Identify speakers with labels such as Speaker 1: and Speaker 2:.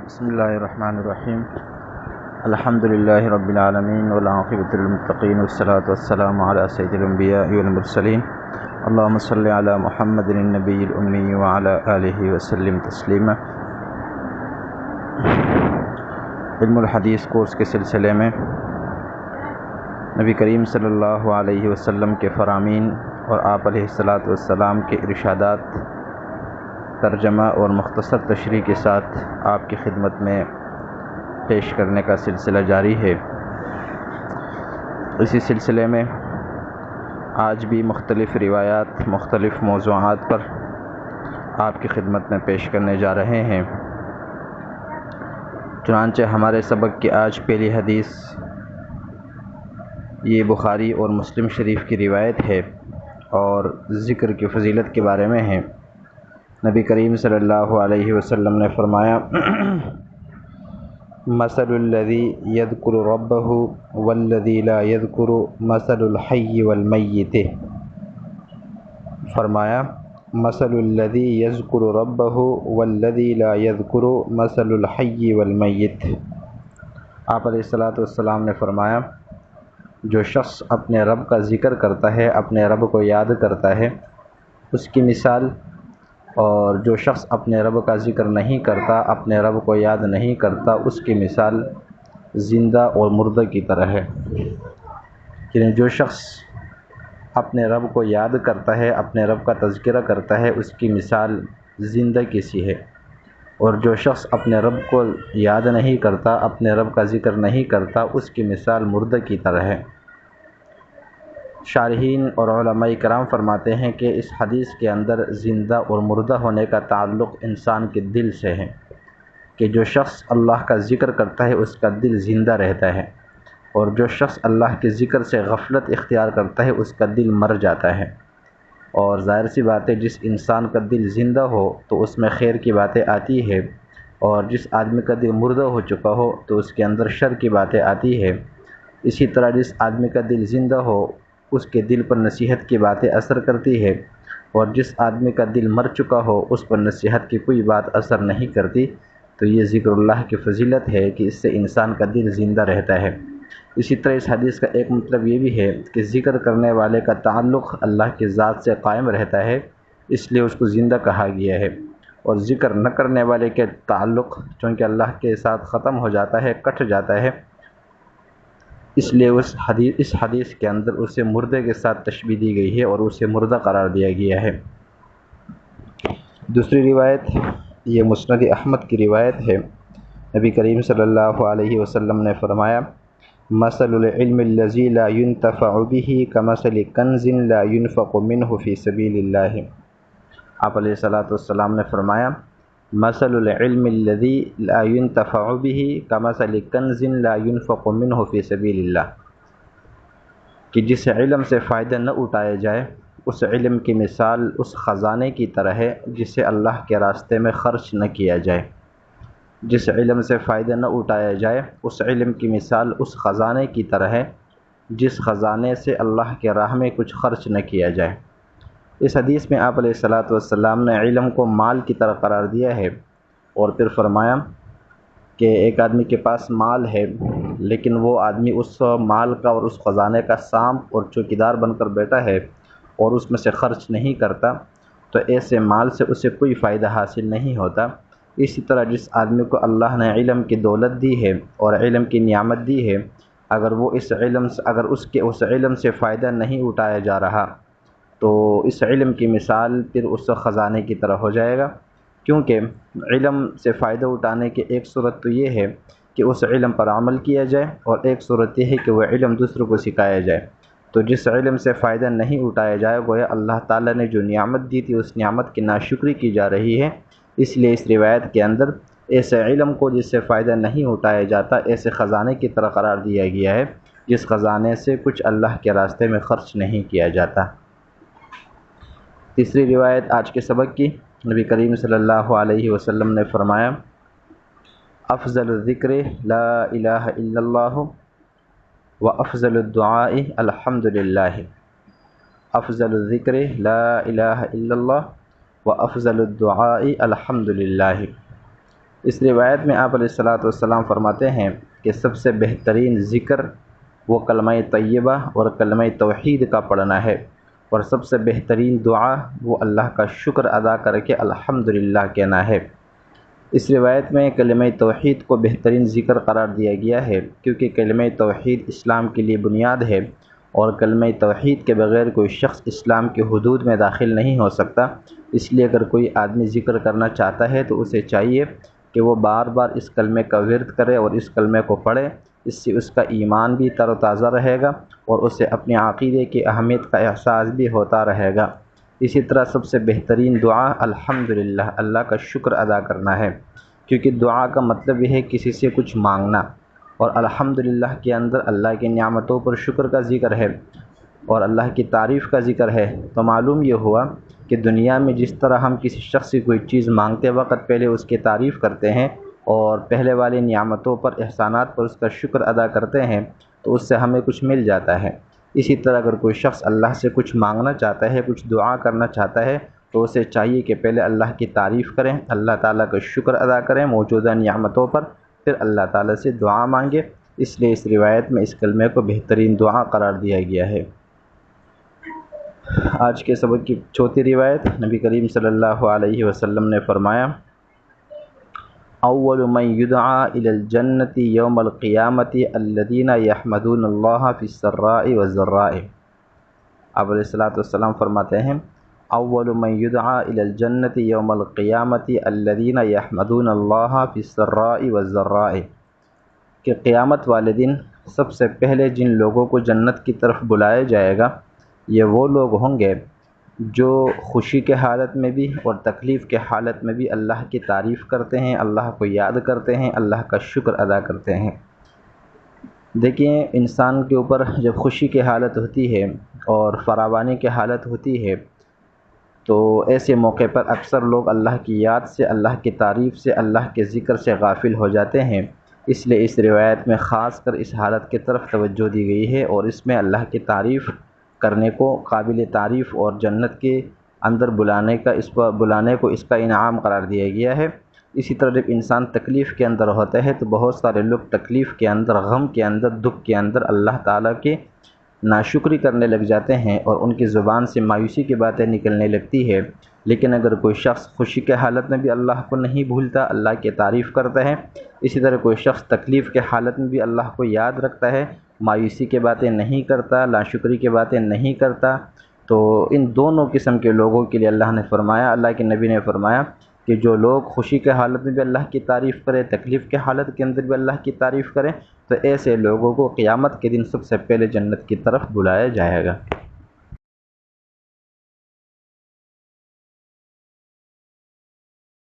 Speaker 1: بسم اللہ الرحمن الرحیم الحمد للہ رب العالمین والعاقبۃ للمتقین والصلاۃ والسلام علی سید الانبیاء والمرسلین اللہم صلی علی محمد النبی الامی وعلی آلہ وسلم تسلیما۔ علم الحدیث کورس کے سلسلے میں نبی کریم صلی اللہ علیہ وسلم کے فرامین اور آپ علیہ الصلاۃ والسلام کے ارشادات ترجمہ اور مختصر تشریح کے ساتھ آپ کی خدمت میں پیش کرنے کا سلسلہ جاری ہے۔ اسی سلسلے میں آج بھی مختلف روایات مختلف موضوعات پر آپ کی خدمت میں پیش کرنے جا رہے ہیں۔ چنانچہ ہمارے سبق کی آج پہلی حدیث یہ بخاری اور مسلم شریف کی روایت ہے اور ذکر کی فضیلت کے بارے میں ہے۔ نبی کریم صلی اللہ علیہ وسلم نے فرمایا، مثل الذی یذکر ربہ والذی لا یذکر مثل الحی والمیت۔ فرمایا، مثل الذی یذکر ربہ والذی لا یذکر مثل الحی والمیت۔ آپ علیہ الصلاۃ والسلام نے فرمایا، جو شخص اپنے رب کا ذکر کرتا ہے، اپنے رب کو یاد کرتا ہے، اس کی مثال، اور جو شخص اپنے رب کا ذکر نہیں کرتا، اپنے رب کو یاد نہیں کرتا، اس کی مثال زندہ اور مردہ کی طرح ہے۔ یعنی جو شخص اپنے رب کو یاد کرتا ہے، اپنے رب کا تذکرہ کرتا ہے، اس کی مثال زندہ کی سی ہے، اور جو شخص اپنے رب کو یاد نہیں کرتا، اپنے رب کا ذکر نہیں کرتا، اس کی مثال مردہ کی طرح ہے۔ شارحین اور علماء کرام فرماتے ہیں کہ اس حدیث کے اندر زندہ اور مردہ ہونے کا تعلق انسان کے دل سے ہے، کہ جو شخص اللہ کا ذکر کرتا ہے اس کا دل زندہ رہتا ہے، اور جو شخص اللہ کے ذکر سے غفلت اختیار کرتا ہے اس کا دل مر جاتا ہے۔ اور ظاہر سی بات ہے، جس انسان کا دل زندہ ہو تو اس میں خیر کی باتیں آتی ہے، اور جس آدمی کا دل مردہ ہو چکا ہو تو اس کے اندر شر کی باتیں آتی ہے۔ اسی طرح جس آدمی کا دل زندہ ہو اس کے دل پر نصیحت کی باتیں اثر کرتی ہے، اور جس آدمی کا دل مر چکا ہو اس پر نصیحت کی کوئی بات اثر نہیں کرتی۔ تو یہ ذکر اللہ کی فضیلت ہے کہ اس سے انسان کا دل زندہ رہتا ہے۔ اسی طرح اس حدیث کا ایک مطلب یہ بھی ہے کہ ذکر کرنے والے کا تعلق اللہ کی ذات سے قائم رہتا ہے، اس لیے اس کو زندہ کہا گیا ہے، اور ذکر نہ کرنے والے کے تعلق چونکہ اللہ کے ساتھ ختم ہو جاتا ہے، کٹ جاتا ہے، اس لیے اس حدیث کے اندر اسے مردے کے ساتھ تشبیہ دی گئی ہے اور اسے مردہ قرار دیا گیا ہے۔ دوسری روایت یہ مسند احمد کی روایت ہے۔ نبی کریم صلی اللہ علیہ وسلم نے فرمایا، مثل العلم الذی لا ينتفع به كمثل کنز لا ينفق منه في سبیل اللہ۔ آپ علیہ الصلاۃ والسلام نے فرمایا، مثل العلم الذی لا ينتفع به كمثل کنز لا ينفق منه في سبیل اللہ، کہ جس علم سے فائدہ نہ اٹھایا جائے اس علم کی مثال اس خزانے کی طرح ہے جسے اللہ کے راستے میں خرچ نہ کیا جائے۔ جس علم سے فائدہ نہ اٹھایا جائے اس علم کی مثال اس خزانے کی طرح ہے جس خزانے سے اللہ کے راہ میں کچھ خرچ نہ کیا جائے۔ اس حدیث میں آپ علیہ الصلاۃ والسلام نے علم کو مال کی طرح قرار دیا ہے، اور پھر فرمایا کہ ایک آدمی کے پاس مال ہے لیکن وہ آدمی اس مال کا اور اس خزانے کا سانپ اور چوکیدار بن کر بیٹھا ہے اور اس میں سے خرچ نہیں کرتا، تو ایسے مال سے اسے کوئی فائدہ حاصل نہیں ہوتا۔ اسی طرح جس آدمی کو اللہ نے علم کی دولت دی ہے اور علم کی نعمت دی ہے، اگر اس علم سے فائدہ نہیں اٹھایا جا رہا تو اس علم کی مثال پھر اس خزانے کی طرح ہو جائے گا، کیونکہ علم سے فائدہ اٹھانے کی ایک صورت تو یہ ہے کہ اس علم پر عمل کیا جائے، اور ایک صورت یہ ہے کہ وہ علم دوسروں کو سکھایا جائے۔ تو جس علم سے فائدہ نہیں اٹھایا جائے، گویا اللہ تعالیٰ نے جو نعمت دی تھی اس نعمت کی ناشکری کی جا رہی ہے۔ اس لیے اس روایت کے اندر ایسے علم کو جس سے فائدہ نہیں اٹھایا جاتا ایسے خزانے کی طرح قرار دیا گیا ہے جس خزانے سے کچھ اللہ کے راستے میں خرچ نہیں کیا جاتا۔ تیسری روایت آج کے سبق کی، نبی کریم صلی اللہ علیہ وسلم نے فرمایا، افضل الذکر لا الہ الا اللہ وافضل الدعاء الحمد للہ۔ افضل الذکر لا الہ الا اللہ وافضل الدعاء الحمد للہ۔ اس روایت میں آپ علیہ الصلوۃ والسلام فرماتے ہیں کہ سب سے بہترین ذکر وہ کلمہ طیبہ اور کلمہ توحید کا پڑھنا ہے، اور سب سے بہترین دعا وہ اللہ کا شکر ادا کر کے الحمدللہ کہنا ہے۔ اس روایت میں کلمہ توحید کو بہترین ذکر قرار دیا گیا ہے، کیونکہ کلمہ توحید اسلام کے لیے بنیاد ہے، اور کلمہ توحید کے بغیر کوئی شخص اسلام کی حدود میں داخل نہیں ہو سکتا۔ اس لیے اگر کوئی آدمی ذکر کرنا چاہتا ہے تو اسے چاہیے کہ وہ بار بار اس کلمے کا ورد کرے اور اس کلمے کو پڑھے، اس سے اس کا ایمان بھی تر و تازہ رہے گا اور اسے اپنے عقیدے کی اہمیت کا احساس بھی ہوتا رہے گا۔ اسی طرح سب سے بہترین دعا الحمدللہ، اللہ کا شکر ادا کرنا ہے، کیونکہ دعا کا مطلب یہ ہے کسی سے کچھ مانگنا، اور الحمدللہ کے اندر اللہ کی نعمتوں پر شکر کا ذکر ہے اور اللہ کی تعریف کا ذکر ہے۔ تو معلوم یہ ہوا کہ دنیا میں جس طرح ہم کسی شخص سے کوئی چیز مانگتے وقت پہلے اس کی تعریف کرتے ہیں اور پہلے والی نعمتوں پر، احسانات پر اس کا شکر ادا کرتے ہیں، تو اس سے ہمیں کچھ مل جاتا ہے۔ اسی طرح اگر کوئی شخص اللہ سے کچھ مانگنا چاہتا ہے، کچھ دعا کرنا چاہتا ہے، تو اسے چاہیے کہ پہلے اللہ کی تعریف کریں، اللہ تعالیٰ کا شکر ادا کریں موجودہ نعمتوں پر، پھر اللہ تعالیٰ سے دعا مانگے۔ اس لیے اس روایت میں اس کلمے کو بہترین دعا قرار دیا گیا ہے۔ آج کے سبق کی چوتھی روایت، نبی کریم صلی اللہ علیہ وسلم نے فرمایا، اول من یدعا الی الجنۃ یوم القیامۃ الذین یحمدون اللہ فی السراء والضراء۔ آپ علیہ الصلوۃ والسلام فرماتے ہیں، اول من یدعا الی الجنۃ یوم القیامۃ الذین یحمدون اللہ فی السراء والضراء، کہ قیامت والے دن سب سے پہلے جن لوگوں کو جنت کی طرف بلایا جائے گا، یہ وہ لوگ ہوں گے جو خوشی کے حالت میں بھی اور تکلیف کے حالت میں بھی اللہ کی تعریف کرتے ہیں، اللہ کو یاد کرتے ہیں، اللہ کا شکر ادا کرتے ہیں۔ دیکھیں، انسان کے اوپر جب خوشی کی حالت ہوتی ہے اور فراوانی کی حالت ہوتی ہے، تو ایسے موقع پر اکثر لوگ اللہ کی یاد سے، اللہ کی تعریف سے، اللہ کے ذکر سے غافل ہو جاتے ہیں۔ اس لیے اس روایت میں خاص کر اس حالت کی طرف توجہ دی گئی ہے، اور اس میں اللہ کی تعریف کرنے کو قابل تعریف اور جنت کے اندر بلانے کو اس کا انعام قرار دیا گیا ہے۔ اسی طرح جب انسان تکلیف کے اندر ہوتا ہے تو بہت سارے لوگ تکلیف کے اندر، غم کے اندر، دکھ کے اندر اللہ تعالیٰ کے ناشکری کرنے لگ جاتے ہیں اور ان کی زبان سے مایوسی کی باتیں نکلنے لگتی ہے۔ لیکن اگر کوئی شخص خوشی کے حالت میں بھی اللہ کو نہیں بھولتا، اللہ کی تعریف کرتا ہے، اسی طرح کوئی شخص تکلیف کے حالت میں بھی اللہ کو یاد رکھتا ہے، مایوسی کی باتیں نہیں کرتا، ناشکری کی باتیں نہیں کرتا، تو ان دونوں قسم کے لوگوں کے لیے اللہ نے فرمایا، اللہ کے نبی نے فرمایا کہ جو لوگ خوشی کے حالت میں بھی اللہ کی تعریف کرے، تکلیف کے حالت کے اندر بھی اللہ کی تعریف کریں، تو ایسے لوگوں کو قیامت کے دن سب سے پہلے جنت کی طرف بلایا جائے گا۔